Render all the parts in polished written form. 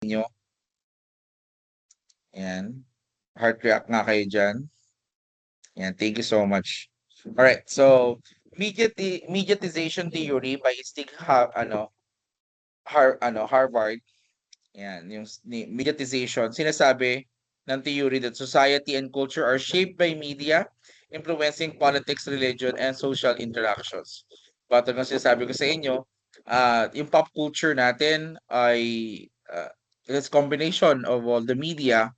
inyo. Ayan. Heart react nga kayo dyan. Ayan, thank you so much. Alright, so mediatization theory by Harvard. Ayan, yung mediatization. Sinasabi ng theory that society and culture are shaped by media, influencing politics, religion, and social interactions. But ang sinasabi ko sa inyo, yung pop culture natin ay it's combination of all the media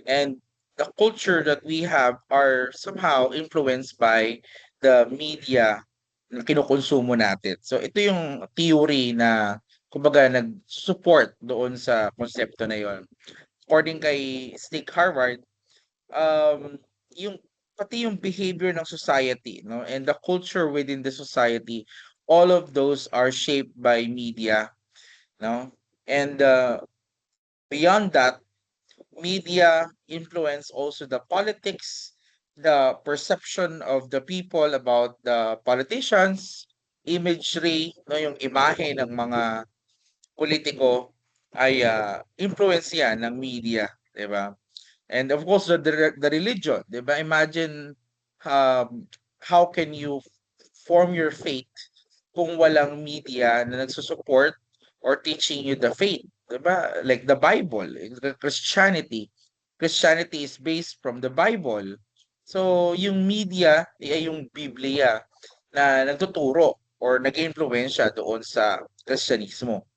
and the culture that we have are somehow influenced by the media na kinukonsumo natin. So ito yung theory na kumbaga nag-support doon sa konsepto na yon. According kay Snake Harvard, um, yung pati yung behavior ng society, no, and the culture within the society, all of those are shaped by media, no, and beyond that, media influence also the politics, the perception of the people about the politicians, imagery, no, yung imahe ng mga politiko ay influence yan ng media, 'di ba? And of course the religion, 'di ba? Imagine how can you form your faith kung walang media na nagsusupport or teaching you the faith, 'di ba? Like the Bible, the Christianity. Christianity is based from the Bible. So yung media ay yung Biblia na nagtuturo or nag-iimpluwensya doon sa Kristyanismo.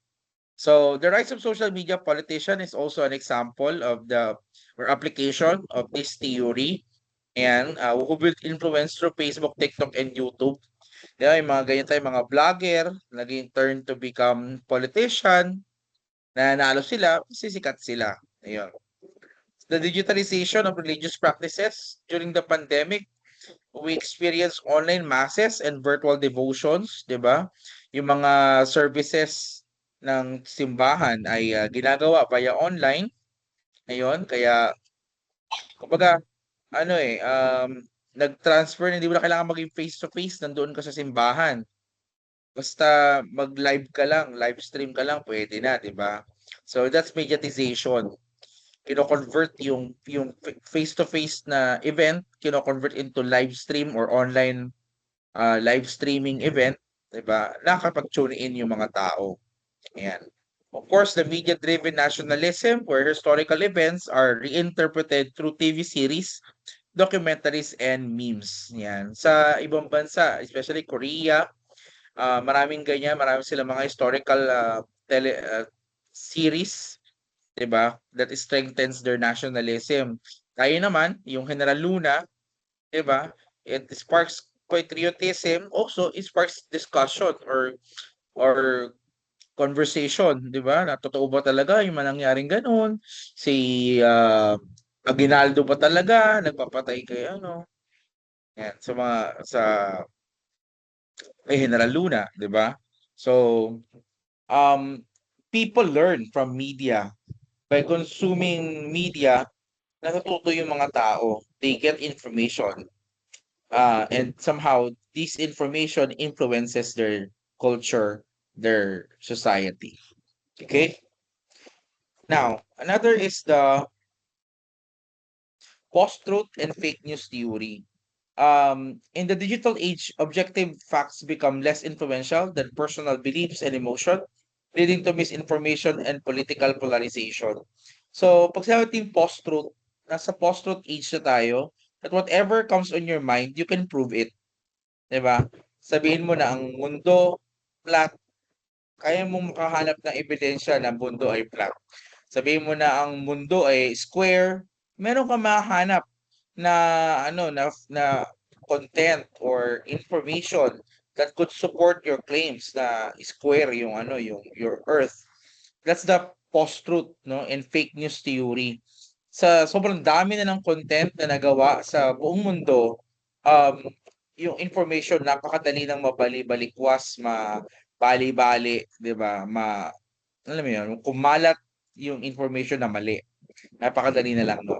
So the rise of social media politician is also an example of the or application of this theory and who build influence through Facebook, TikTok, and YouTube. Di ba, yung mga ganyan tayo, mga vlogger, naging turn to become politician, nanalo sila, sisikat sila. Ayun. The digitalization of religious practices during the pandemic, we experience online masses and virtual devotions, 'di ba? Yung mga services ng simbahan ay ginagawa via online. Ayun, kaya kumbaga ano nag-transfer na hindi mo na kailangan maging face to face, nandoon ka sa simbahan. Basta mag-live ka lang, live stream ka lang, pwede na, 'di ba? So that's mediatization. Kino-convert yung face to face na event, kino-convert into live stream or online live streaming event, 'di ba? Nakakapag-tune in yung mga tao. Ayan. Of course, the media-driven nationalism where historical events are reinterpreted through TV series, documentaries, and memes. Yan. Sa ibang bansa, especially Korea, maraming ganyan, marami silang mga historical series, 'di ba? That strengthens their nationalism. Tayo naman, yung General Luna, 'di ba? It sparks patriotism, also it sparks discussion or conversation, 'di ba? Na totoo ba talaga yung nangyaring gano'n? Si Aguinaldo ba talaga nagpapatay kay ano? Yan sa kay General Luna, 'di ba? So, um people learn from media. By consuming media, natututo yung mga tao. They get information. And somehow this information influences their culture, their society. Okay? Now, another is the post-truth and fake news theory. In the digital age, objective facts become less influential than personal beliefs and emotion, leading to misinformation and political polarization. So, pag sinabi post-truth, nasa post-truth age na tayo, that whatever comes on your mind, you can prove it. 'Di ba? Sabihin mo na ang mundo flat, kaya mong makahanap ng ebidensya na mundo ay flat. Sabihin mo na ang mundo ay square, meron kang mahahanap na na content or information that could support your claims na square yung yung your earth. That's the post-truth, no, and fake news theory. Sa sobrang dami na ng content na nagawa sa buong mundo, um, yung information napakadali ng mabali-balikwas, mabali-bali, 'di ba? Alam mo 'yun, kumalat yung information na mali. Napakadali na lang nun.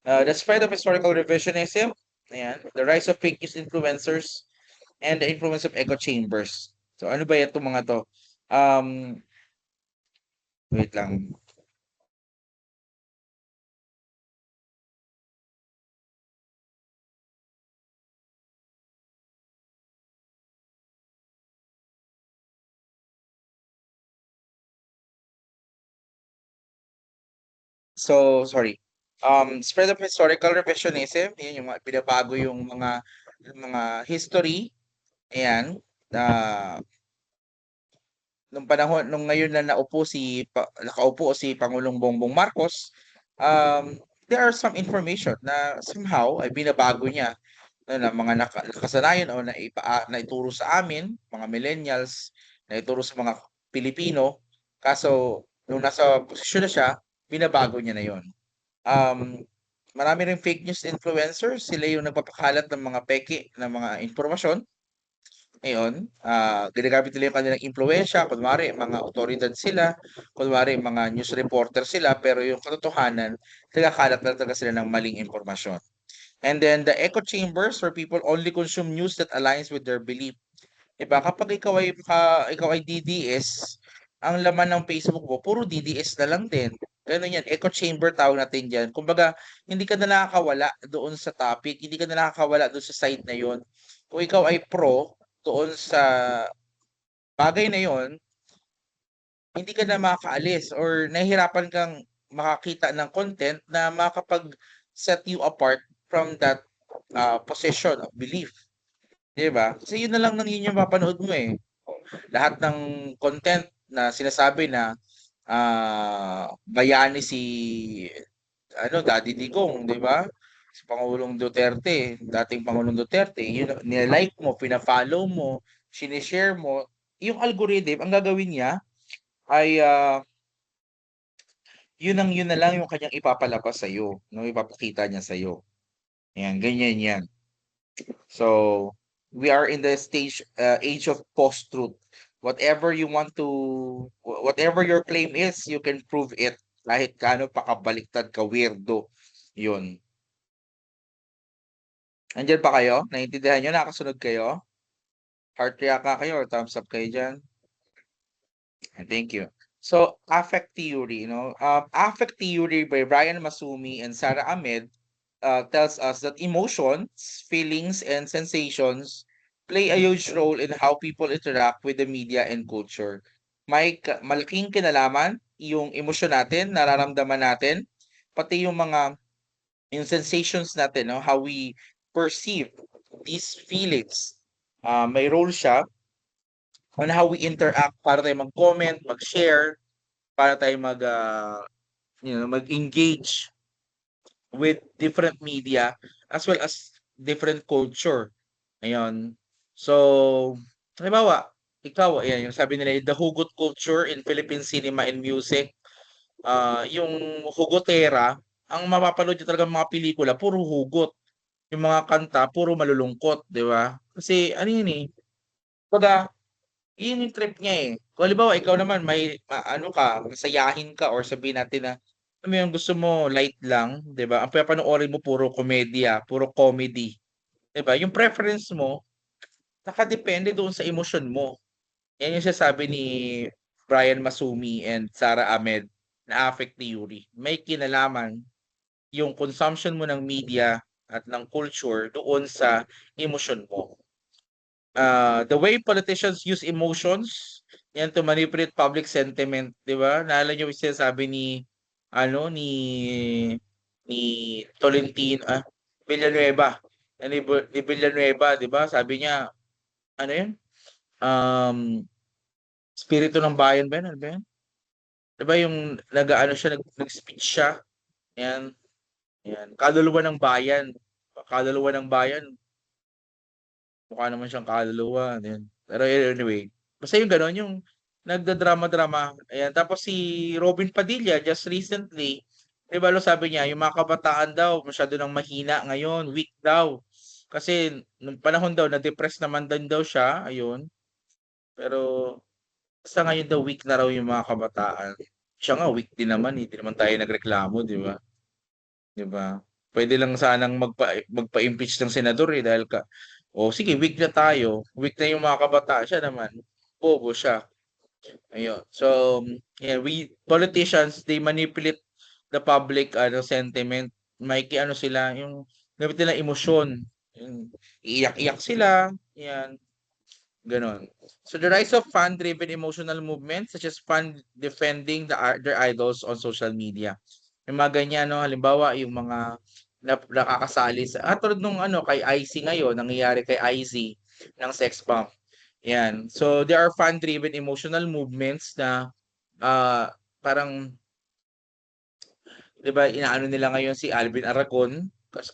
The spread of historical revisionism, ayan, the rise of fake news influencers, and the influence of echo chambers. So ano ba itong mga to? Um, Wait lang. So, sorry. Spread of historical revisionism, yun yung binabago yung mga history, ayan. Nung panahon nung ngayon na nakaupo si Pangulong Bongbong Marcos, there are some information na somehow ay binabago niya no, na mga nakasanayan o naituro sa amin, mga millennials, naituro sa mga Pilipino. Kaso nung nasa posisyon na siya, binabago niya na 'yon. Um, Marami ring fake news influencers, sila yung nagpapakalat ng mga peke na mga impormasyon. Ngayon, ginagamit nila yung kanilang impluwensiya, kunwari mga awtoridad sila, kunwari mga news reporter sila, pero yung katotohanan, nagkakalat lang talaga sila ng maling impormasyon. And then the echo chambers where people only consume news that aligns with their belief. 'Di ba? Kapag ikaw ay DDS, ang laman ng Facebook mo puro DDS na lang din. Gano'n 'yan, echo chamber tawag natin diyan. Kumbaga, hindi ka na nakakawala doon sa topic, hindi ka na nakakawala doon sa side na 'yon. Kung ikaw ay pro doon sa bagay na 'yon, hindi ka na makakaalis or nahihirapan kang makakita ng content na makakapag-set you apart from that, position of belief, 'di ba? Kasi 'yun na lang yun yung mapapanood mo, eh. Lahat ng content na sinasabi na, bayani si ano, Daddy Digong, 'di ba? Si Pangulong Duterte, dating Pangulong Duterte, yun nila-like mo, pina-follow mo, shine-share mo, yung algorithm ang gagawin niya ay, yun na lang yung kanyang ipapalabas sa'yo, 'no, ipapakita niya sa'yo. Ayan, ganyan 'yan. So, we are in the age of post-truth. Whatever your claim is, you can prove it kahit gaano pa kabaliktad, ka-weirdo, 'yun. Andiyan pa kayo? Naintindihan niyo, nakakasunod kayo? Heart react nga kayo or thumbs up kayo diyan? Thank you. So, affect theory, affect theory by Brian Masumi and Sarah Ahmed tells us that emotions, feelings, and sensations play a huge role in how people interact with the media and culture. Malaking kinalaman yung emosyon natin, nararamdaman natin, pati yung sensations natin, no? How we perceive these feelings. May role siya on how we interact para tayo mag-comment, mag-share, para tayo mag-engage with different media as well as different culture. Ayun. So, halimbawa, ikaw, ayan, yung sabi nila, the hugot culture in Philippine cinema and music, yung hugotera, ang mapapanood niyo talagang mga pelikula, puro hugot. Yung mga kanta, puro malulungkot, di ba? Kasi, ano yun eh, kumbaga, yun yung trip niya eh. Kung halimbawa, ikaw naman, ano ka, masayahin ka, or sabihin natin na, alam mo yung gusto mo, light lang, di ba? Ang papanoorin mo, puro komedya, puro comedy. Di ba? Yung preference mo, nakadepende doon sa emosyon mo. Yan yung sinasabi ni Brian Masumi and Sarah Ahmed na affect theory. May kinalaman yung consumption mo ng media at ng culture doon sa emosyon mo. The way politicians use emotions yan to manipulate public sentiment, 'di ba? Naalala niyo yung sinasabi ni Tolentino, Villanueva. Ni Villanueva, 'di ba? Sabi niya, ano 'yun? Um, Espiritu ng bayan ba 'yun? Ano ba 'yun? 'Di ba yung nag-aano siya, nag-speech siya, 'yan, 'yan. Kaluluwa ng bayan. Kaluluwa ng bayan, mukha naman siyang kaluluwa, din. Pero anyway, basta yung gano'n, yung nagdadrama-drama, ayan. Tapos si Robin Padilla just recently, 'di ba, sabi niya yung mga kabataan daw masyado ng mahina ngayon, weak daw. Kasi nung panahon daw na-depress naman din daw siya, ayun. Pero basta ngayon daw weak na raw yung mga kabataan. Siya nga weak din naman, hindi naman tayo nagreklamo, 'di ba? 'Di ba? Puwede lang sanang magpa-impeach ng senador, eh, dahil o sige weak na tayo, weak na yung mga kabataan, siya naman bobo siya. Ayun. So, yeah, politicians, they manipulate the public sentiment. Ano sila, yung gamit nila emosyon. Yung iiyak-iyak sila, yan, gano'n. So the rise of fan-driven emotional movements such as fan defending their idols on social media. Yung mga ganyan, no, halimbawa yung mga nakakasali tulad nung kay IC ngayon, nangyayari kay IZ ng sex bomb. Yan. So there are fan-driven emotional movements na parang 'di ba inaano nila ngayon si Alvin Aragon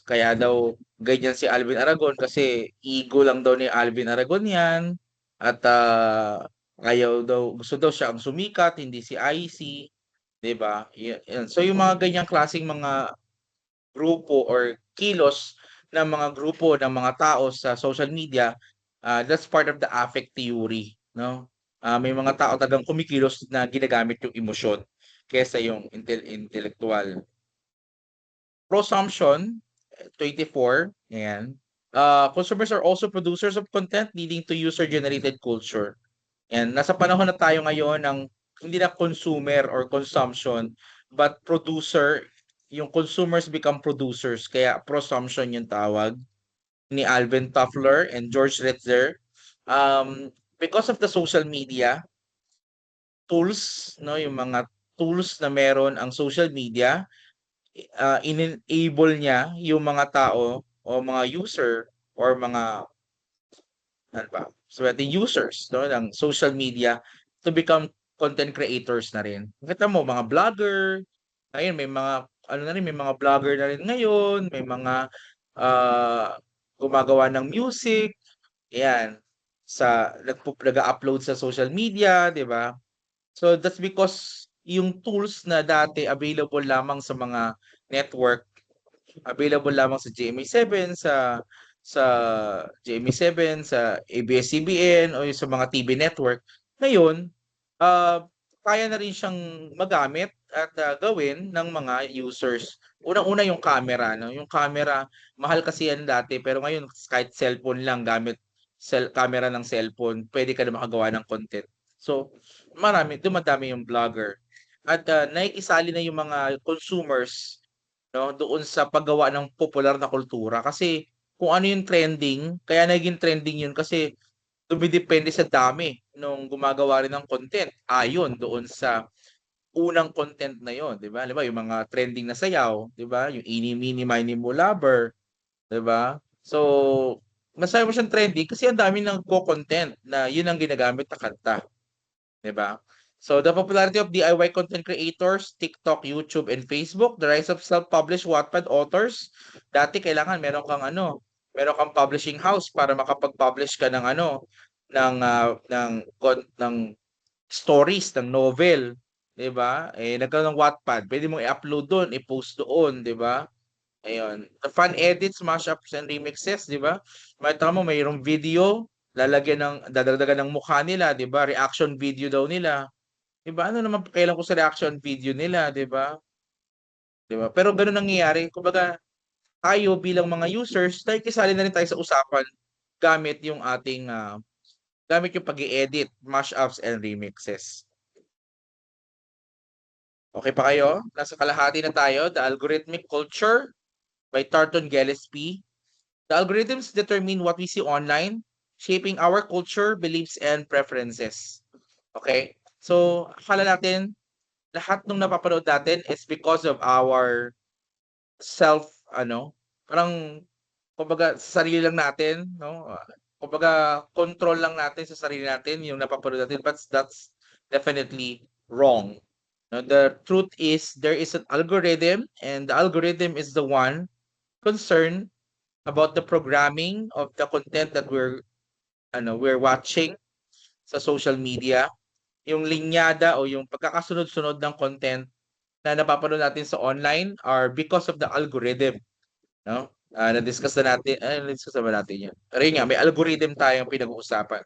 kaya daw ganyan si Alvin Aragon kasi ego lang daw ni Alvin Aragon 'yan at ayaw daw gusto daw siya ang sumikat hindi si IC, 'di ba? Yan. So yung mga ganyang klaseng mga grupo or kilos ng mga grupo ng mga tao sa social media, that's part of the affect theory, no? May mga tao talagang kumikilos na ginagamit yung emosyon kaysa yung intellectual. Prosumption, 24, ayan. Consumers are also producers of content leading to user-generated culture. And nasa panahon na tayo ngayon ng hindi na consumer or consumption, but producer, yung consumers become producers, kaya prosumption yung tawag ni Alvin Toffler and George Ritzer. Because of the social media tools, no, yung mga tools na meron ang social media, in-enable niya yung mga tao o mga user or mga ano ba, swerte users, no, ng social media to become content creators na rin. Kita mo mga vlogger, ayun may mga ano na rin, may mga vlogger na rin ngayon, may mga ah, gumagawa ng music, ayan, nag-upload sa social media, 'di ba? So that's because yung tools na dati available lamang sa mga network, available lamang sa GMA7, sa GMA7, sa ABS-CBN o yung sa mga TV network. Ngayon, kaya na rin siyang magamit at gawin ng mga users. Unang-una yung camera, no? Yung camera, mahal kasi yan dati pero ngayon kahit cellphone lang gamit camera ng cellphone, pwede ka na makagawa ng content. So, dumadami yung vlogger. At nakikisali na yung mga consumers, no, doon sa paggawa ng popular na kultura kasi kung ano yung trending, kaya naging trending yun kasi dumidepende sa dami nung gumagawa rin ng content ayon doon sa unang content na yon, 'di ba? Halimbawa yung mga trending na sayaw, 'di ba? Yung "Eeny, Meeny, Miny, Mo Lover", 'di ba? So, masabi mo siyang trending kasi ang dami nagko-content na yun ang ginagamit na kanta, 'di ba? So, the popularity of DIY content creators, TikTok, YouTube, and Facebook, the rise of self-published Wattpad authors. Dati kailangan meron kang publishing house para makapag-publish ka ng ng stories, ng novel, 'di ba? Nagkaroon ng Wattpad, pwede mong i-upload doon, i-post doon, 'di ba? Ayun. The fan edits, mashups, and remixes, 'di ba? Makita mo mayroong video, dadagdagan ng mukha nila, 'di ba? Reaction video daw nila. 'Di ba? Ano naman pakialam ko sa reaction video nila, 'di ba? 'Di ba? Pero gano'n nangyayari. Kumbaga, tayo bilang mga users, nakikisali na rin tayo sa usapan gamit yung gamit yung pag-e-edit, mashups, and remixes. Okay pa kayo? Nasa kalahati na tayo. The Algorithmic Culture by Tarton Gillespie. The algorithms determine what we see online, shaping our culture, beliefs, and preferences. Okay? So, akala natin, lahat ng napapanood natin is because of our self, parang, kumbaga, sa sarili lang natin, no? Kumbaga, control lang natin sa sarili natin yung napapanood natin, but that's definitely wrong. No, the truth is there is an algorithm, and the algorithm is the one concerned about the programming of the content that we're watching sa social media, yung linyada o yung pagkakasunod-sunod ng content na napapanood natin sa online are because of the algorithm, no? Na-discuss na ba natin 'yun? Pero yun nga, may algorithm tayong pinag-uusapan.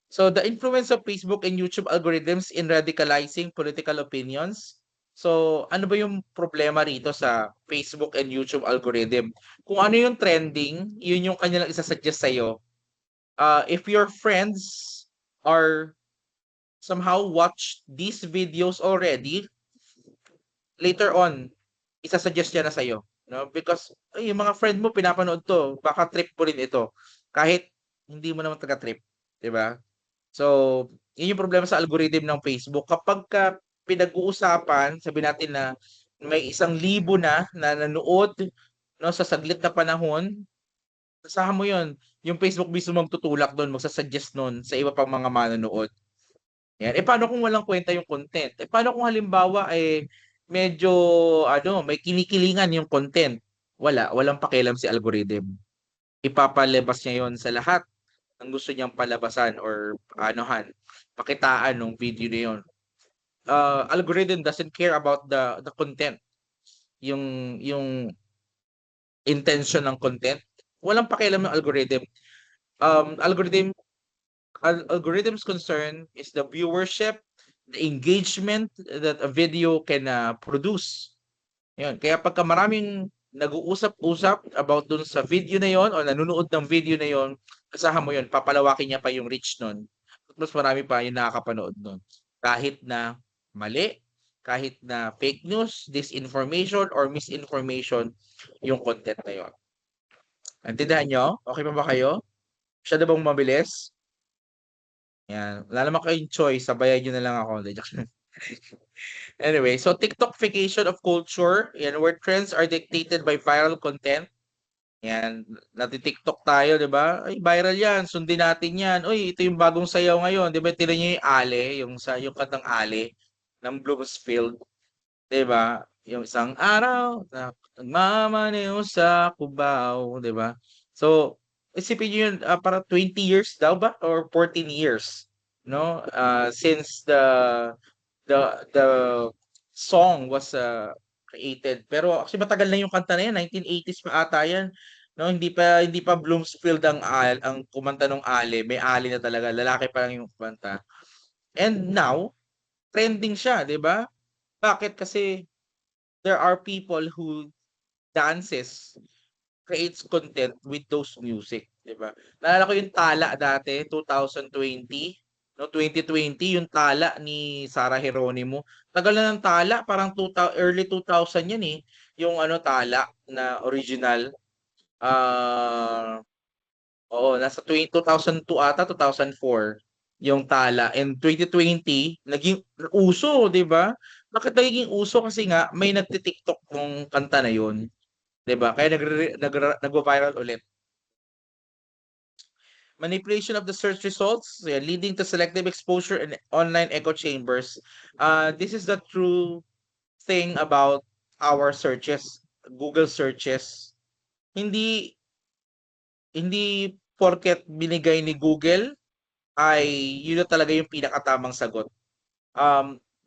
So the influence of Facebook and YouTube algorithms in radicalizing political opinions. So ano ba yung problema rito sa Facebook and YouTube algorithm? Kung ano yung trending, yun yung kanilang isa-suggest sa'yo. If your friends are somehow watch these videos already, later on, isa-suggest niya na sa'yo, no? Because ay, yung mga friend mo pinapanood 'to, baka trip mo rin ito. Kahit hindi mo naman taga-trip, 'di ba? So, yun yung problema sa algorithm ng Facebook. Kapagka pinag-uusapan, sabihin natin na may 1,000 na nanood, no, sa saglit na panahon, asahan mo yun, yung Facebook mismo magtutulak dun, magsa-suggest nun sa iba pang mga manonood. Yan. Eh, paano kung walang kwenta yung content? Eh, paano kung halimbawa, medyo ano, may kinikilingan yung content? Walang pakialam si algorithm. Ipapalabas niya yon sa lahat ng gusto niyang palabasan or anohan, pakitaan ng video na yun. Algorithm doesn't care about the content, yung intention ng content. Walang pakialam ng algorithm. Algorithm algorithm's concern is the viewership, the engagement that a video can produce. Yun. Kaya pagka maraming nag-uusap-usap about dun sa video na yon o nanonood ng video na yon, asahan mo yon, papalawakin niya pa yung reach nun. Mas marami pa yung nakakapanood nun. Kahit na mali, kahit na fake news, disinformation, or misinformation yung content na yon. Naintindihan nyo? Okay pa ba kayo? Siya na bang mabilis? Yan. Wala naman kayong choice. Sabayan nyo na lang ako. Anyway, so TikTokification of culture, yan, where trends are dictated by viral content. Yan, nati-TikTok tayo, 'di ba? Ay, viral 'yan, sundin natin 'yan. Uy, ito yung bagong sayaw ngayon, 'di ba? Tingnan niyo yung Ale, yung kantang Ale ng Bloomsfield, 'di ba? Yung isang araw na nagmamaneho sa Cubao, 'di ba? So, isipin niyo yun, para 20 years daw ba or 14 years, no? Since the song was created. Pero actually matagal na yung kanta na yan, 1980s pa ata yan. No, hindi pa Bloomsfield ang kumanta ng Ale, may Ali na talaga, lalaki pa lang yung kumanta. And now, trending siya, 'di ba? Bakit? Kasi there are people who dances, creates content with those music, 'di ba? Naalala ko yung Tala dati, 2020, no, 2020 yung Tala ni Sarah Geronimo. Tagal na ng Tala, parang early 2000 yan eh. Yung ano Tala na original. Ah, oo, nasa 2002 ata, 2004 yung Tala. And 2020 naging uso, 'di ba? Bakit nagiging uso? Kasi nga may nagti-TikTok nung kanta na yun. 'Di ba? Kaya nagva-viral ulit. Manipulation of the search results, yeah, leading to selective exposure and online echo chambers. This is the true thing about our searches, Google searches. Hindi hindi porket binigay ni Google ay yun na talaga yung pinakatamang sagot.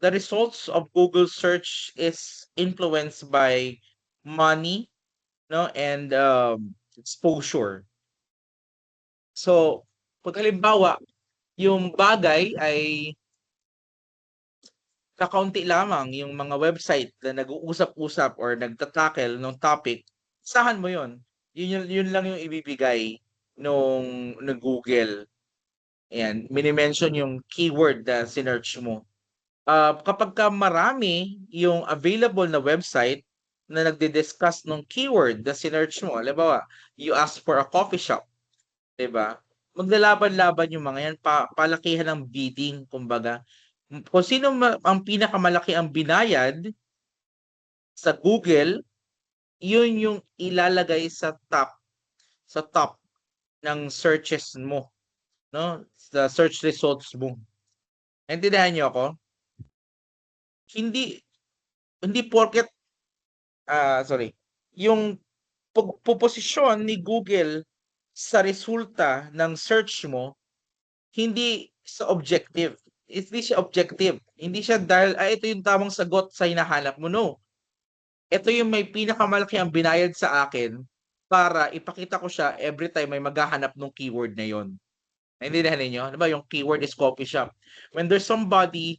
The results of Google search is influenced by money, no, and exposure. So, pag halimbawa, yung bagay ay kakaunti lamang yung mga website na nag-uusap-usap or nagta-tackle ng topic, asahan mo yun. Yun lang yung ibibigay ng Google. Ayan, mini-mention yung keyword na sinearch mo. Kapagka marami yung available na website na nagdi-discuss ng keyword na sinearch mo, halimbawa, you ask for a coffee shop, 'di ba? Maglalaban-laban yung mga yan, palakihan ng bidding kumbaga. Kung sino ang pinakamalaki ang binayad sa Google, yun yung ilalagay sa top ng searches mo, no? Sa search results mo. Naintindihan niyo ako? Hindi hindi porket sorry. Yung pagpoposisyon ni Google sa resulta ng search mo, hindi sa objective. Hindi siya objective. Hindi siya dahil, ito yung tamang sagot sa hinahanap mo. No. Ito yung may pinakamalaki ang binayad sa akin para ipakita ko siya every time may maghahanap ng keyword na yon. Naintindihan ninyo? Ano ba yung keyword is coffee shop? When there's somebody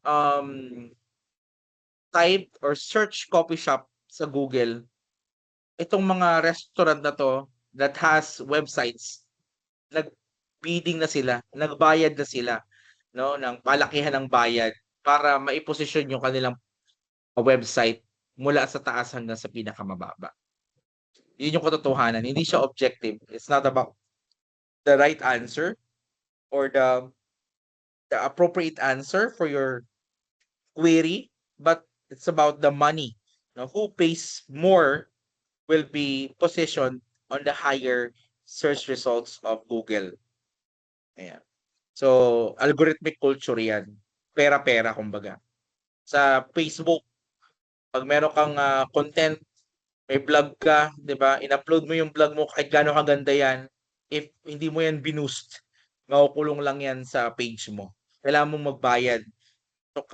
um, type or search coffee shop sa Google, itong mga restaurant na to that has websites, nag-bidding na sila, nagbayad na sila. no, ng palakihan ng bayad para maiposisyon yung kanilang website mula sa taas hanggang sa pinakamababa. Yun yung katotohanan, hindi siya objective. It's not about the right answer or the appropriate answer for your query, but it's about the money. Now, who pays more will be positioned on the higher search results of Google. Ayan. So, algorithmic culture yan. Pera-pera, kumbaga. Sa Facebook, pag meron kang content, may vlog ka, di ba? In-upload mo yung vlog mo kahit gaano kaganda yan. If hindi mo yan binoost, makukulong lang yan sa page mo. Kailangan mong magbayad to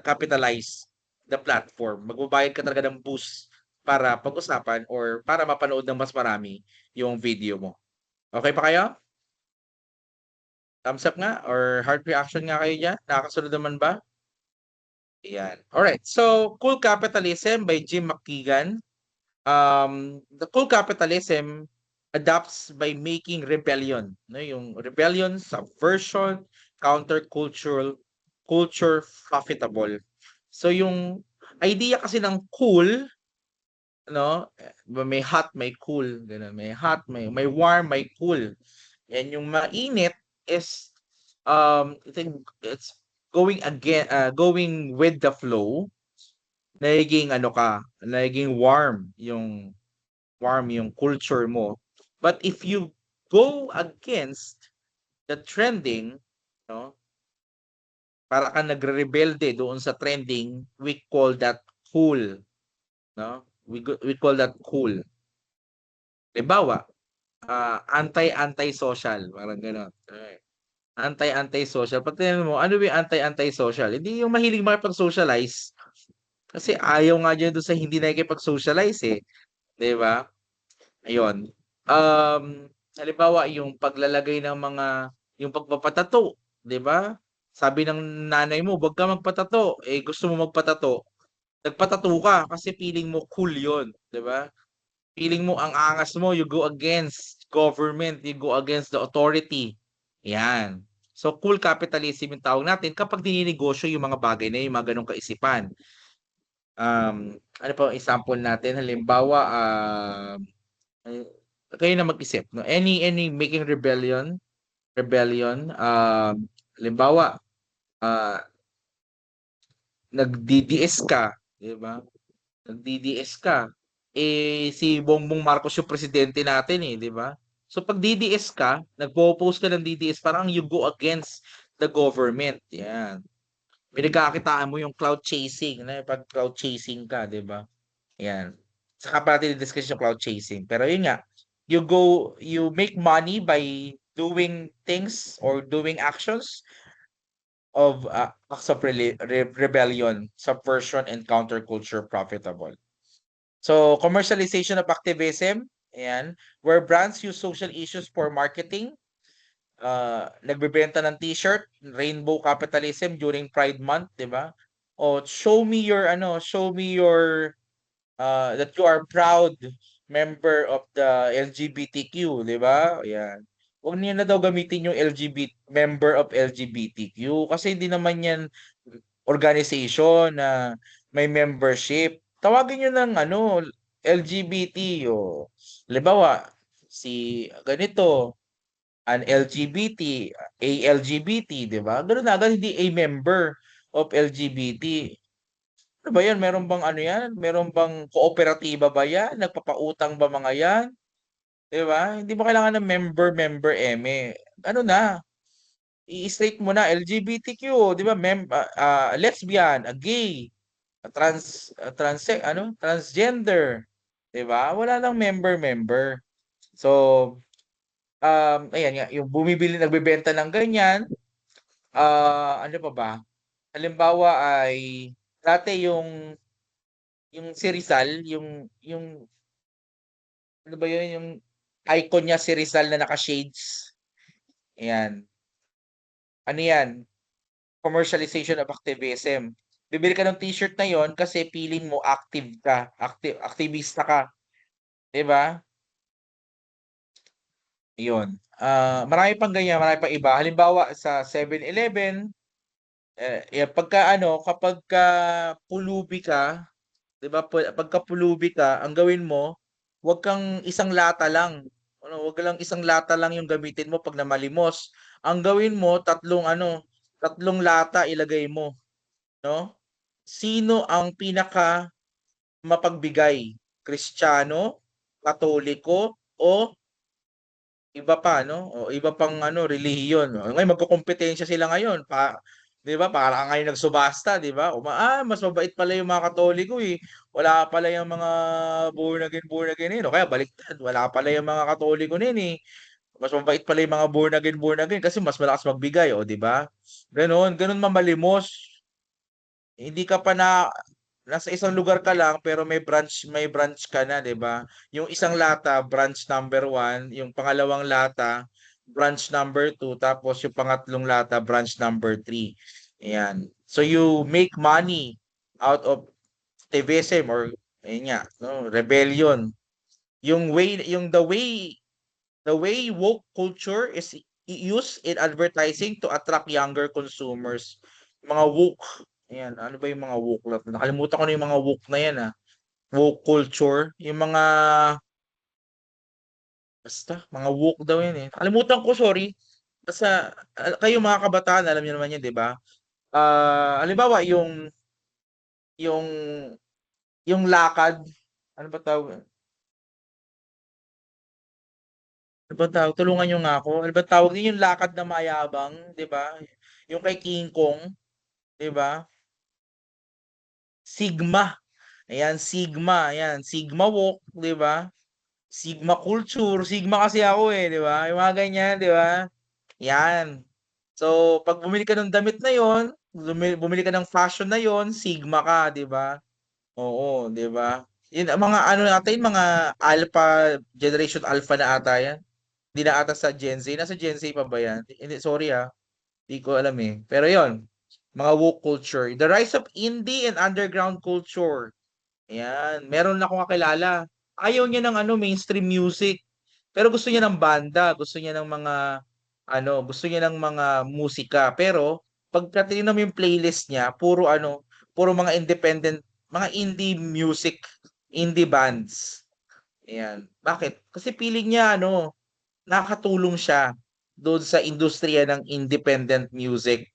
capitalize the platform. Magbabayad ka talaga ng boost para pag-usapan or para mapanood ng mas marami yung video mo. Okay pa kayo? Thumbs up nga or heart reaction nga kayo dyan? Nakakasunod naman ba? Ayan. Alright. So, Cool Capitalism by Jim McKeegan. The cool capitalism adapts by making rebellion, no? Yung rebellion, subversion, countercultural, culture profitable. So yung idea kasi ng cool, no? May hot, may cool, ganun. May hot, may warm, may cool. And yung mainit is I think it's going with the flow, nagiging ano ka, nagiging warm yung culture mo. But if you go against the trending, no, para ka nagre-rebelde doon sa trending, we call that cool, no? We call that cool. Halimbawa, anti-social, parang gano'n. Anti-social. Pag tinanong mo, ano yung anti-social? Hindi yung mahilig makipag-socialize. Kasi ayaw nga diyan doon sa hindi nakikipag-socialize eh, 'di ba? Ayun. Halimbawa yung paglalagay ng yung pagpapatato, 'di ba? Sabi ng nanay mo, "Wag ka magpatato." Eh, gusto mo magpatato, nagpatato ka kasi feeling mo cool 'yon, 'di ba? Feeling mo ang angas mo, you go against government, you go against the authority. 'Yan. So, cool capitalism yung tawag natin kapag dininegosyo yung mga bagay na yun, yung mga gano'ng kaisipan. Ano pa ang example natin? Halimbawa, ay kayo na mag-isip 'no, any making rebellion, halimbawa, ah, nag-DDS ka, 'di ba? Nag-DDS ka, eh, si Bongbong Marcos yung presidente natin, eh, 'di ba? So 'pag DDS ka, nagpo-post ka ng DDS parang you go against the government, 'yan. Pinagkakakitaan mo yung cloud chasing, na 'pag cloud chasing ka, 'di ba? 'Yan. Saka pa natin i-discuss yung cloud chasing. Pero yun nga, you make money by doing things or doing actions of acts of rebellion, subversion, and counterculture profitable. So, commercialization of activism, ayan, where brands use social issues for marketing. Nagbebenta ng t-shirt, rainbow capitalism during Pride Month, 'di ba? O show me your that you are proud member of the LGBTQ, 'di ba? Ayan. Huwag niyo na daw gamitin yung member of LGBTQ kasi hindi naman yan organization na may membership. Tawagin niyo ng LGBT o halimbawa si ganito, an LGBT, a LGBT, 'di ba? Gano'n na agad, hindi a member of LGBT. Ano ba 'yan, meron bang ano 'yan, meron bang kooperatiba ba 'yan, nagpapautang ba mga 'yan, 'di ba? Hindi mo kailangan ng member, eme. Ano na, i-state mo na LGBTQ, 'di ba, lesbian, gay, transgender, 'di ba? Wala lang member. So, ayan nga, yung nagbebenta ng ganyan, ano pa ba? Halimbawa ay dati yung si Rizal, yung ano ba yun, yung icon niya si Rizal na naka-shades. Ayan. Ano yan? Commercialization of activism. Bibili ka ng t-shirt na yon kasi feeling mo active ka, aktivista ka, 'di ba? 'Yun. Marami pang ganyan, marami pang iba. Halimbawa sa 7-Eleven, Pagka ano, kapagka pulubi ka, 'di ba, pagka pulubi ka, ang gawin mo, 'wag kang isang lata lang, ano, 'wag lang isang lata lang yung gamitin mo 'pag namalimos. Ang gawin mo tatlong lata ilagay mo, 'no? Sino ang pinaka mapagbigay? Kristiyano, Katoliko, o iba pa 'no, o iba pang ano relihiyon. Oh, ngayon magkokompetensya sila ngayon 'di ba, para ngayon nagsubasta 'di ba? Mas mabait pala yung mga Katoliko, eh. Wala pala yung mga born again, eh, o kaya baliktad, wala pala yung mga Katoliko na yun, eh. Mas mabait pala yung mga born again kasi mas malakas magbigay, oh, 'di ba? Gano'n, gano'n mamalimos. Hindi ka pa nasa isang lugar ka lang pero may branch ka na, 'di ba? Yung isang lata branch number 1, yung pangalawang lata branch number 2, tapos yung pangatlong lata branch number 3. Ayan. So you make money out of activism or ayun nga, no, rebellion. The way woke culture is used in advertising to attract younger consumers. Mga woke. Ayan, ano ba yung mga woke na 'to? Nakalimutan ko na yung mga woke na yan, woke culture, yung mga basta mga woke daw yan, eh. Nakalimutan ko, sorry. Basta kayo mga kabataan alam niyo naman 'yan, 'di ba? Halimbawa yung yung lakad, ano ba tawag ano bang tawag? Tulungan niyo nga ako. Ano bang tawag yun, yung lakad na mayabang, 'di ba? Yung kay King Kong, 'di ba? Sigma. Ayan, Sigma, ayan, Sigma woke, 'di ba? Sigma culture, Sigma kasi ako, eh, 'di ba? Yung mga ganyan, 'di ba? Yan. So, 'pag bumili ka ng damit na 'yon, bumili ka ng fashion na 'yon, Sigma ka, 'di ba? Oo, 'di ba? 'Yun ang mga ano ata 'yun, mga Generation Alpha na ata 'yan. Hindi na ata sa Gen Z, nasa Gen Z pa ba 'yan? Hindi, sorry, 'di ko alam, eh. Pero 'yun, mga woke culture. The rise of indie and underground culture. Ayan, meron akong kakilala. Ayaw niya ng ano, mainstream music, pero gusto niya ng banda, gusto niya ng mga gusto niya ng mga musika. Pero pagka tinignan mo yung playlist niya, puro ano, puro mga independent, mga indie music, indie bands. Ayan. Bakit? Kasi feeling niya nakakatulong siya doon sa industriya ng independent music.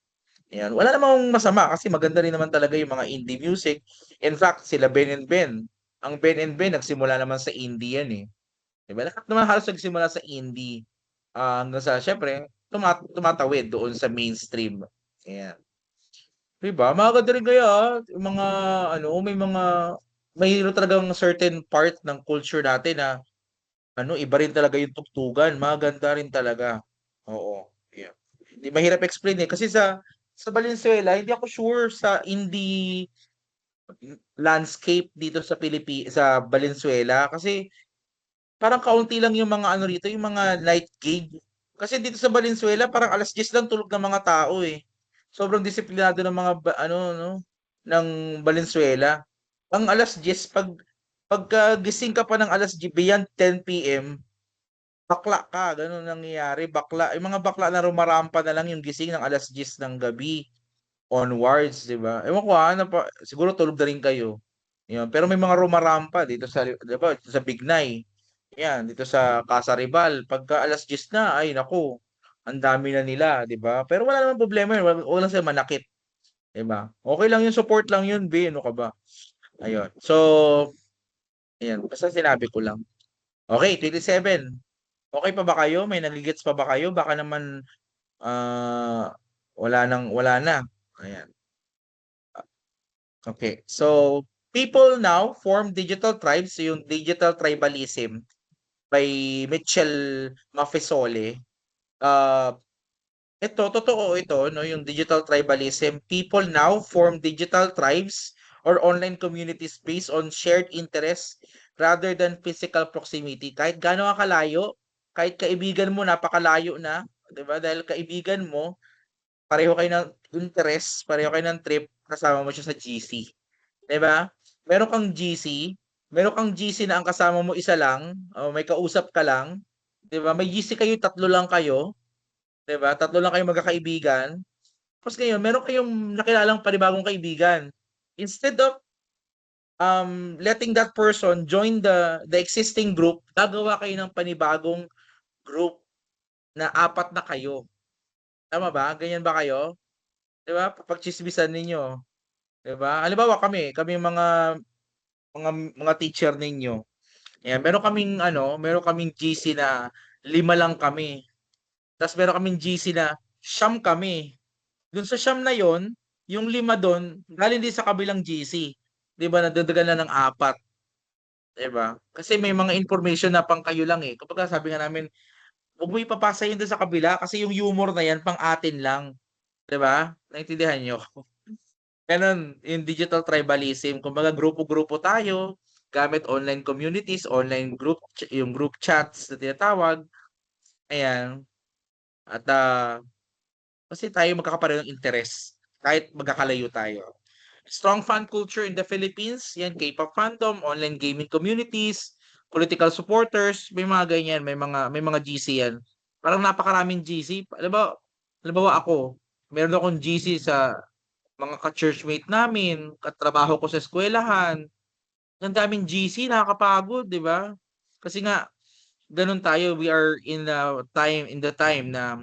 Ayan, wala namang masama kasi maganda rin naman talaga yung mga indie music. In fact, sila Ben and Ben. Ang Ben and Ben nagsimula naman sa indie yan, eh. 'Di ba? Lahat naman halos nagsimula sa indie. Hanggang sa siyempre tumatawid doon sa mainstream. Ayan. 'Di ba? Magaganda rin kaya, yung mga may mga mayroon talagang certain part ng culture natin na iba rin talaga yung tugtugan. Maganda rin talaga. Oo. Yeah. Hindi mahirap explain, eh, kasi sa Valenzuela hindi ako sure sa indie landscape dito sa Valenzuela kasi parang kaunti lang yung mga ano rito, yung mga night gig. Kasi dito sa Valenzuela parang 10:00 lang tulog ng mga tao, eh. Sobrang disiplinado ng mga ng Valenzuela. Ang 10:00 pagkagising ka pa ng 10:00 beyond 10 PM, bakla ka, gano'n nangyayari. Bakla, yung mga bakla na rumarampa na lang yung gising ng 10:00 ng gabi onwards, 'di ba? Ewan ko, siguro tulog na rin kayo. 'Yun, pero may mga rumarampa dito 'di ba, sa Bignay. 'Yan, dito sa Casa Rizal pagka 10:00 na, ay naku, ang dami na nila, 'di ba? Pero wala namang problema 'yun, wag lang sila manakit, 'di ba? Okey lang 'yun, support lang 'yun, ano ka ba? Ayun. So, ayan, basta sinabi ko lang. Okey, 27. Okey pa ba kayo? May nage-gets pa ba kayo? Baka naman, wala na. Ayan. Okay. So, people now form digital tribes, yung digital tribalism by Mitchell Maffesole. Uh, totoo ito, no, yung digital tribalism. People now form digital tribes or online communities based on shared interests rather than physical proximity. Kahit gaano ka kalayo, kahit kaibigan mo napakalayo na, 'di ba? Dahil kaibigan mo, pareho kayo ng interest, pareho kayo ng trip, kasama mo siya sa GC. 'Di ba? Meron kang GC, meron kang GC na ang kasama mo isa lang, o may kausap ka lang, 'di ba? May GC kayo, tatlo lang kayo, 'di ba? Tatlo lang kayong magkakaibigan. Tapos ngayon meron kayong nakilalang panibagong kaibigan. Instead of letting that person join the existing group, gagawa kayo ng panibagong group na 4 na kayo. Tama ba? Ganyan ba kayo? 'Di ba? Papagtsismisan ninyo, 'di ba? Halimbawa kami mga mga teacher ninyo. Ayan, meron kaming GC na 5 lang kami. Tapos meron kaming GC na 9 kami. Dun sa 9 na yon, yung 5 dun galing din sa kabilang GC. 'Di ba nadagdagan na ng 4, 'di ba? Kasi may mga information na pang kayo lang eh. Kumbaga sabi nga namin, "Wag mo ipapasa yun dun sa kabila kasi yung humor na yan pang atin lang." 'Di ba? Naintindihan niyo? Gano'n, yung digital tribalism. Kumbaga grupo-grupo tayo gamit online communities, online yung group chats na tinatawag, ayan. At, kasi tayo magkakapareho ng interes kahit magkakalayo tayo. Strong fan culture in the Philippines, yan K-pop fandom, online gaming communities, political supporters, may mga ganyan, may mga GC yan. Parang napakaraming GC. Halimbawa ako, meron akong GC sa mga ka-churchmate namin, katrabaho ko sa eskwelahan. Ang daming GC, nakakapagod, 'di ba? Kasi nga gano'n tayo, we are in the time na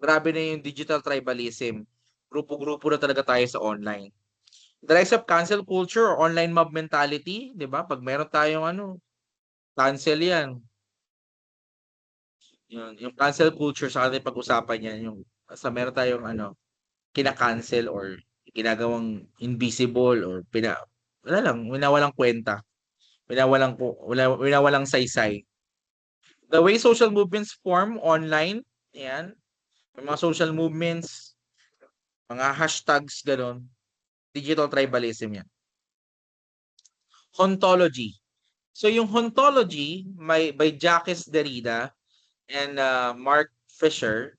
grabe na yung digital tribalism. Grupo-grupo na talaga tayo sa online. The rise of cancel culture or online mob mentality, 'di ba? Pag meron tayong cancel 'yan. Yung cancel culture sa atin pag-usapan 'yan, yung sa meron tayong kina-cancel or ginagawang invisible or wala lang, winawalang kwenta, winawalang saysay. The way social movements form online, ayan, may mga social movements, mga hashtags, gano'n, digital tribalism 'yan. Ontology. So yung ontology by Jacques Derrida and Mark Fisher,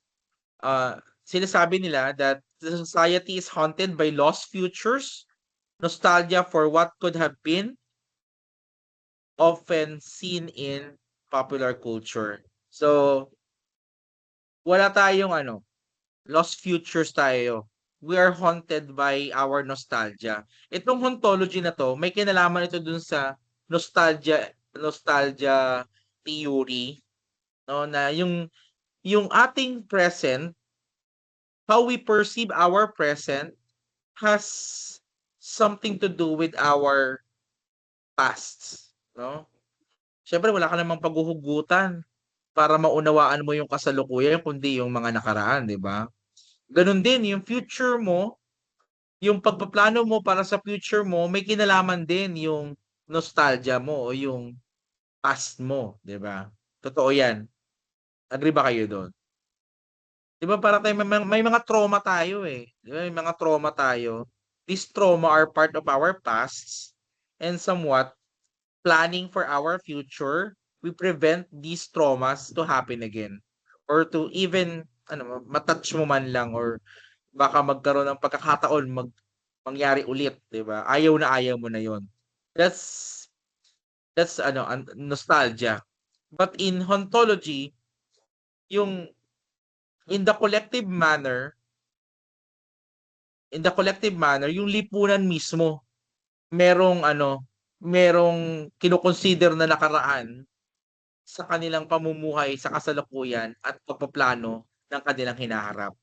sinasabi nila that the society is haunted by lost futures, nostalgia for what could have been, often seen in popular culture. So, wala tayong lost futures tayo. We are haunted by our nostalgia. Itong ontology na 'to, may kinalaman ito dun sa nostalgia theory, 'no, na yung ating present, how we perceive our present has something to do with our past, 'no? Siyempre wala ka namang paghuhugutan para maunawaan mo yung kasalukuyan kundi yung mga nakaraan, 'di ba? Gano'n din yung future mo, yung pagpaplano mo para sa future mo may kinalaman din yung nostalgia mo o yung past mo, 'di ba? Totoo 'yan. Agree ba kayo do'n? 'Di ba parang may mga trauma tayo, eh, 'di ba may mga trauma tayo. These trauma are part of our pasts and somewhat planning for our future, we prevent these traumas to happen again or to even ma-touch mo man lang or baka magkaroon ng pagkakataon mangyari ulit, 'di ba? Ayaw na ayaw mo na 'yon. That's nostalgia. But in ontology, yung in the collective manner, yung lipunan mismo merong merong kino-consider na nakaraan sa kanilang pamumuhay sa kasalukuyan at pagpaplano ng kanilang hinaharap.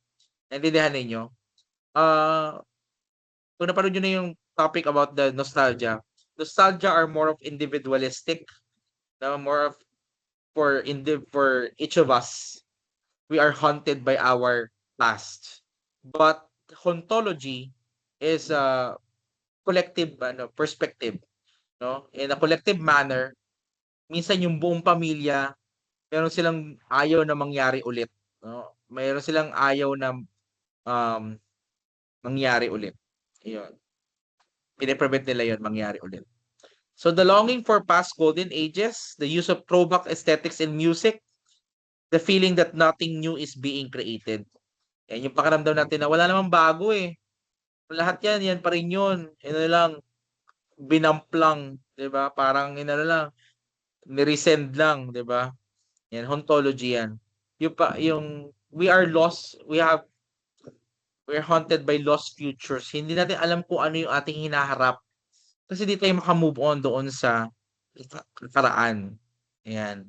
Naintindihan ninyo? Ah, kung napanood niyo na yung topic about the nostalgia are more of individualistic, more of for each of us. We are haunted by our past. But hauntology is a collective perspective, no? In a collective manner, minsan yung buong pamilya meron silang ayaw na mangyari ulit, 'no? Meron silang ayaw na, um, mangyari ulit, iyon. Pine-prevent nila yon mangyari ulit. So the longing for past golden ages, the use of throwback aesthetics in music, the feeling that nothing new is being created. Yan yung pakiramdam natin na wala namang bago, eh. Lahat yan pa rin yun. Ano lang, binump lang, 'di ba? Parang inano lang, ni-resend lang, 'di ba? Yan, hauntology yan. Yung we are lost, we have We're haunted by lost futures. Hindi natin alam kung ano yung ating hinaharap kasi di tayo maka-move on doon sa nakaraan. Ayan,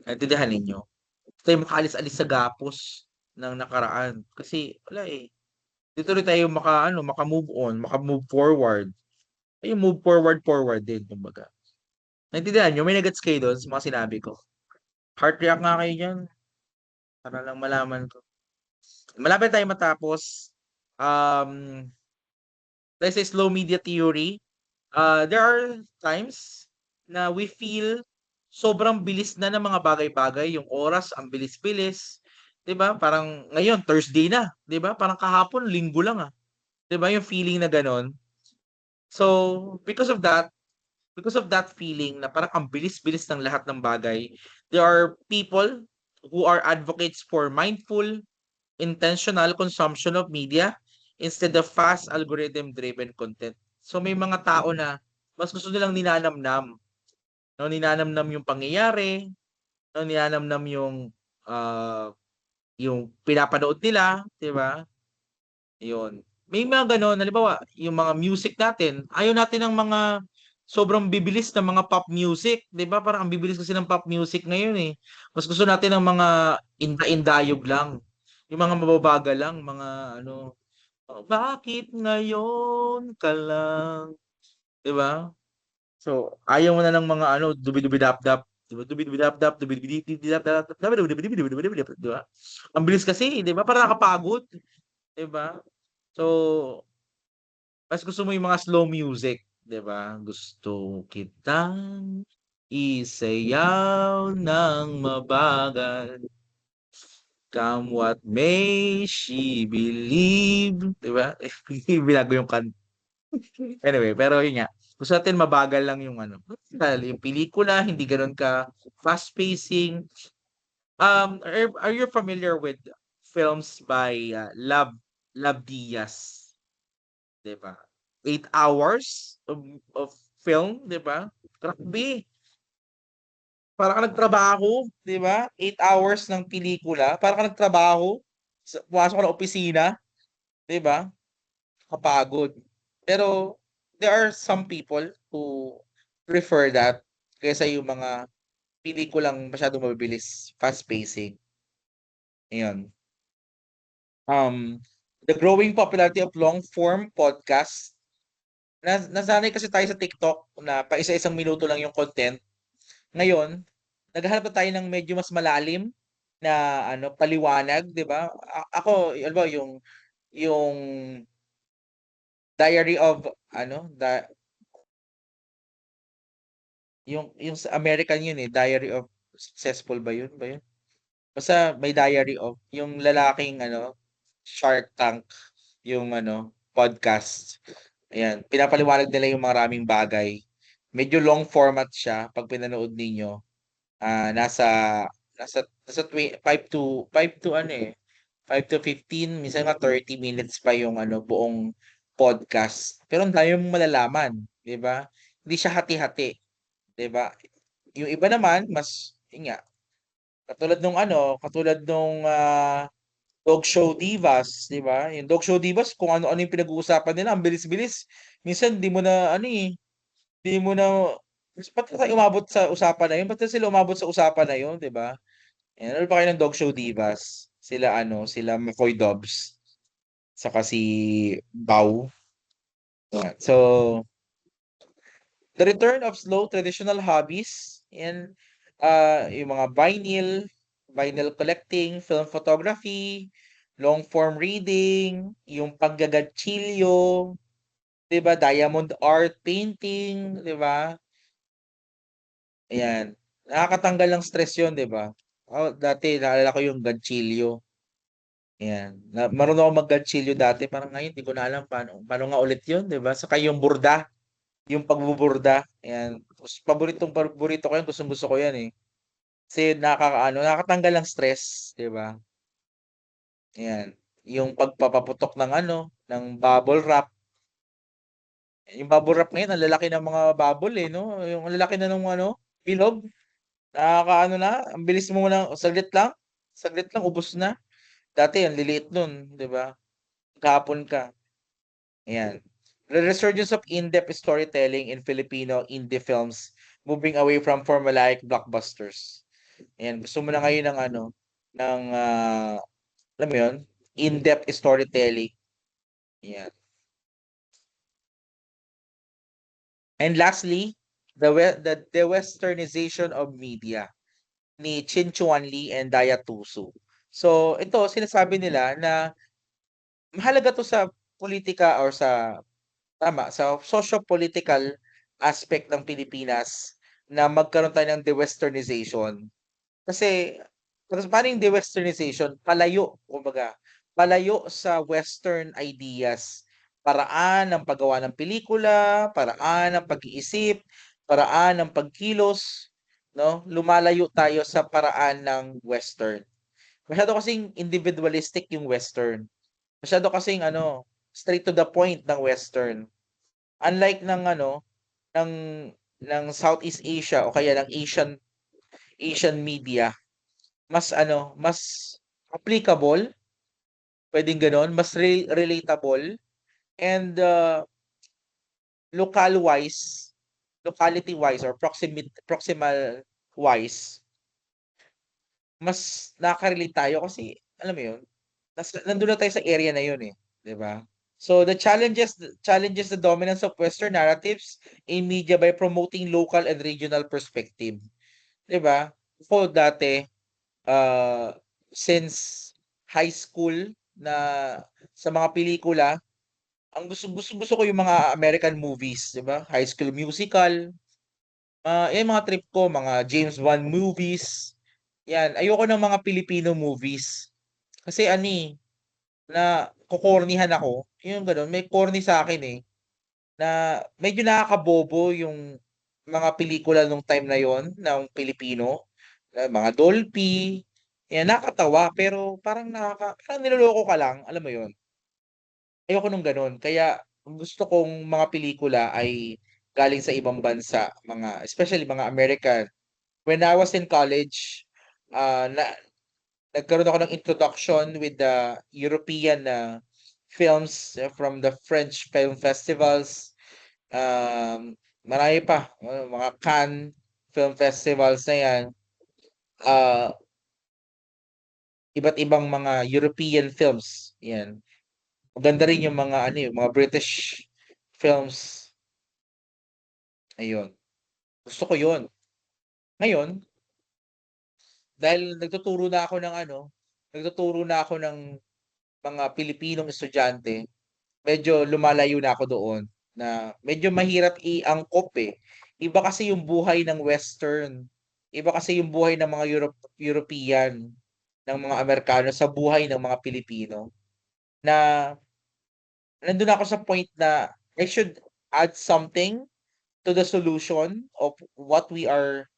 naintindihan ninyo? Di tayo makaalis-alis sa gapos ng nakaraan kasi wala, eh. Dito rin tayo maka-ano, maka-move on, maka-move forward. Ay, yung move forward, forward din kumbaga. Naintindihan niyo? May na-gets kayo dun sa mga sinabi ko? Heart react nga kayo diyan para lang malaman ko. Malapit na tayong matapos. Um, Let's say slow media theory. There are times na we feel sobrang bilis na ng mga bagay-bagay, yung oras ang bilis-bilis, 'di ba? Parang ngayon Thursday na, 'di ba? Parang kahapon Linggo lang, 'di ba yung feeling na gano'n? So, because of that feeling na parang ang bilis-bilis ng lahat ng bagay, there are people who are advocates for mindful, intentional consumption of media instead of fast algorithm-driven content. So may mga tao na mas gusto nilang ninanamnam, no? Ninanamnam yung pangyayari, no? Ninanamnam yung pinapanood nila, 'di ba? 'Yun. May mga gano'n, halimbawa, yung mga music natin, ayaw natin ng mga sobrang bibilis na mga pop music, 'di ba? Parang ang bibilis kasi ng pop music ngayon, eh. Mas gusto natin ng mga inda-indayog lang, yung mga mababagal lang, mga ano, "Bakit ngayon ka lang?" 'Di ba? So, ayaw mo na ng mga ano, dubi-dubi-dap-dap, 'di ba? Dubi-dubi-dap-dap, dubi-didi-dap-dap, 'di ba? Ang bilis kasi, 'di ba? Parang nakakapagod, 'di ba? So, mas gusto mo yung mga slow music, 'di ba? Gusto kitang isayaw ng mabagal, come what may, she believe, 'di ba? Binago yung anyway, pero yun nga, gusto natin mabagal lang yung ano, yung pelikula, hindi gano'n ka fast pacing. Are you familiar with films by Love Diaz, 'di ba? 8 hours of film, 'di ba? Grabe, para kang nagtrabaho, 'di ba? 8 hours ng pelikula, para kang nagtrabaho, pumasok ka ng opisina, 'di ba? Kapagod. Pero there are some people who prefer that kaysa yung mga pelikulang masyadong mabilis, fast pacing, ayun. The growing popularity of long form podcast, nasanay kasi tayo sa TikTok na paisa-isang minuto lang yung content. Ngayon, naghahanap na tayo ng medyo mas malalim na ano, paliwanag, 'di ba? Ako, alam mo yung Diary of ano, yung sa American yun, eh, Diary of Successful ba yun, Basta may Diary of yung lalaking ano, Shark Tank yung ano, podcast. Ayan, pinapaliwanag nila yung maraming bagay. Medyo long format siya 'pag pinanood ninyo. Nasa nasa 5 to ano, eh, 5 to 15, minsan nga 30 minutes pa yung ano, buong podcast. Pero ang dami mong malalaman, 'di ba? Hindi siya hati-hati, 'di ba? Yung iba naman mas yun nga, katulad nung, Dog Show Divas, 'di ba? Yung Dog Show Divas kung ano-ano yung pinag-uusapan nila, ang bilis-bilis. Minsan 'di mo na ano, eh, 'di mo na ba't tayo umabot sa usapan na yun, ba't sila umabot sa usapan na yun, 'di ba? Nanonood pa kayo ng Dog Show Divas? Sila ano, sila McCoy Dobbs, saka si Bow. Yan. So, the return of slow traditional hobbies and yung mga vinyl collecting, film photography, long form reading, yung paggagatsilyo, 'di ba? Diamond art painting, 'di ba? Ayan. Nakakatanggal ng stress 'yon, 'di ba? Ako dati naalala ko yung gatsilyo. Ayan, marunong akong mag-gatsilyo dati, parang ngayon 'di ko na alam paano nga ulit 'yun, 'di ba? Saka yung burda, yung pagbuburda, ayan. Paborito ko 'yan, gustong-gusto ko 'yan, eh. Kasi nakakatanggal ng stress, 'di ba? Ayan, yung pagpapaputok ng ano, ng bubble wrap. Yung bubble wrap ngayon ang lalaki ng mga bubble, eh, 'no? Yung ang lalaki na nung ano, bilog. Nakakaano na, ang bilis mo lang saglit lang ubos na. Dati ang liliit nun, 'di ba? Maghapon ka, ayan. The resurgence of in-depth storytelling in Filipino indie films, moving away from formulaic blockbusters. Ayan, gusto mo na ngayon ng ano, ng, alam mo yun, in-depth storytelling, yan. And lastly, the westernization of media ni Chin Chuan Lee and Daya Tusu. So ito sinasabi nila na mahalaga 'to sa politika or sa socio-political aspect ng Pilipinas na magkaroon tayo ng de-westernization. Kasi paano yung de-westernization? Palayo, kumbaga, palayo sa western ideas, paraan ng paggawa ng pelikula, paraan ng pag-iisip, paraan ng pagkilos, 'no? Lumalayo tayo sa paraan ng western. Masyado kasing individualistic yung western. Masyado kasing ano, straight to the point ng western. Unlike ng ano, ng Southeast Asia o kaya ng Asian media, mas ano, mas applicable, puwedeng gano'n, mas relatable and, local-wise, locality-wise or proximal wise, mas nakaka-relate tayo kasi alam mo 'yun, nandun na tayo sa area na 'yun, eh, 'di ba? So the challenges the dominance of Western narratives in media by promoting local and regional perspective, 'di ba? Ako dati, ah, since high school na sa mga pelikula, ang gusto ko yung mga American movies, 'di ba? High School Musical, 'yan mga trip ko, mga James Bond movies, 'yan. Ayoko ng mga Filipino movies. Kasi ano, eh, naco-cornyhan ako, yung gano'n, may corny sa'kin, eh, na medyo nakakabobo yung mga pelikula nung time na yon ng Pilipino, mga Dolphy, 'yan nakakatawa pero parang niloloko ka lang, alam mo yon. Ayoko nung gano'n kaya ang gusto kong mga pelikula ay galing sa ibang bansa, mga especially mga American. When I was in college, na nagkaroon ako ng introduction with the European, films, from the French film festivals, marami pa, mga Cannes Film Festivals na 'yan, ah, iba't ibang mga European films, 'yan. Maganda rin yung mga ano, yung mga British films, ayun. Gusto ko yun. Ngayon, dahil nagtuturo na ako ng mga Pilipinong estudyante, medyo lumalayo na ako doon na medyo mahirap iangkop, eh. Iba kasi yung buhay ng Western, iba kasi yung buhay ng mga European, ng mga Amerikano sa buhay ng mga Pilipino, na nandun ako sa point na I should add something to the solution of what we are,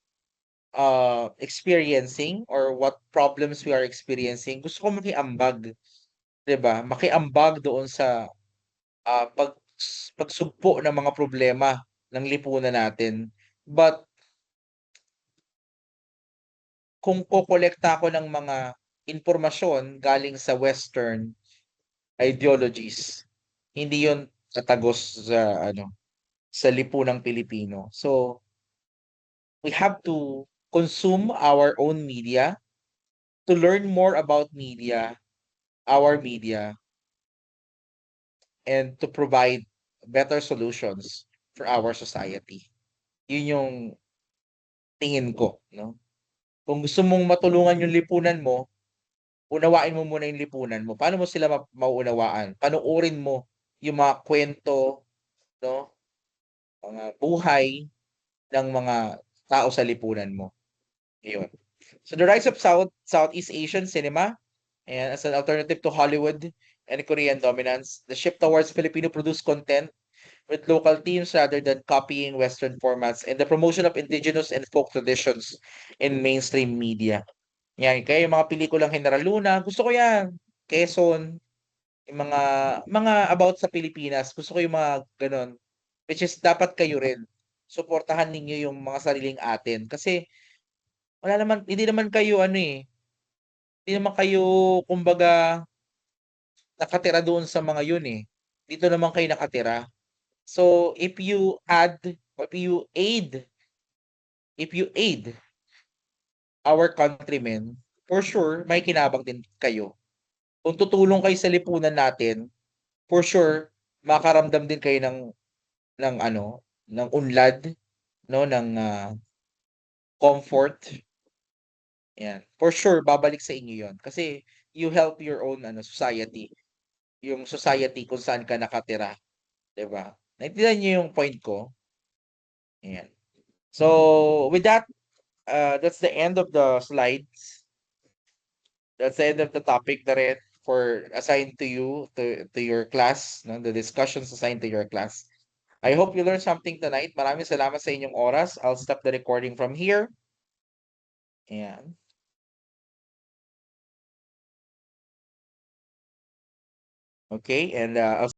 experiencing or what problems we are experiencing. Gusto ko makiambag, 'di ba? Makiambag doon sa, pagsugpo ng mga problema ng lipunan natin. But kung kokolekta ako ng mga impormasyon galing sa Western ideologies, hindi 'yun tatagos sa ano, sa lipunang Pilipino. So, we have to consume our own media, to learn more about media, our media, and to provide better solutions for our society. 'Yun yung tingin ko, 'no? Kung gusto mong matulungan yung lipunan mo, unawain mo muna yung lipunan mo. Paano mo sila mauunawaan? Panoorin mo yung mga kwento, 'no, mga buhay ng mga tao sa lipunan mo, ayun. So the rise of Southeast Asian cinema and as an alternative to Hollywood and Korean dominance, the shift towards Filipino-produced content with local teams rather than copying Western formats, and the promotion of indigenous and folk traditions in mainstream media. Yan, kaya yung mga pelikulang General Luna, gusto ko yan. Quezon, yung mga about sa Pilipinas, gusto ko yung mga gano'n. Which is dapat kayo rin, suportahan ninyo yung mga sariling atin. Kasi wala naman, hindi naman kayo ano, eh, Hindi naman kayo kumbaga nakatira doon sa mga yun, eh. Dito naman kayo nakatira. So, if you aid our countrymen, for sure may kinabang din kayo. Kung tutulong kayo sa lipunan natin, for sure makaramdam din kayo ng ano, ng unlad, 'no, ng, comfort, 'yan. For sure babalik sa inyo 'yon kasi you help your own ano, society, yung society kung saan ka nakatira, 'di ba? Naintindihan niyo yung point ko? Ayan. So, with that, that's the end of the slides. That's the end of the topic na rin for assigned to you, to your class, no, the discussions assigned to your class. I hope you learned something tonight. Maraming salamat sa inyong oras. I'll stop the recording from here. Ayan. Okay, and I'll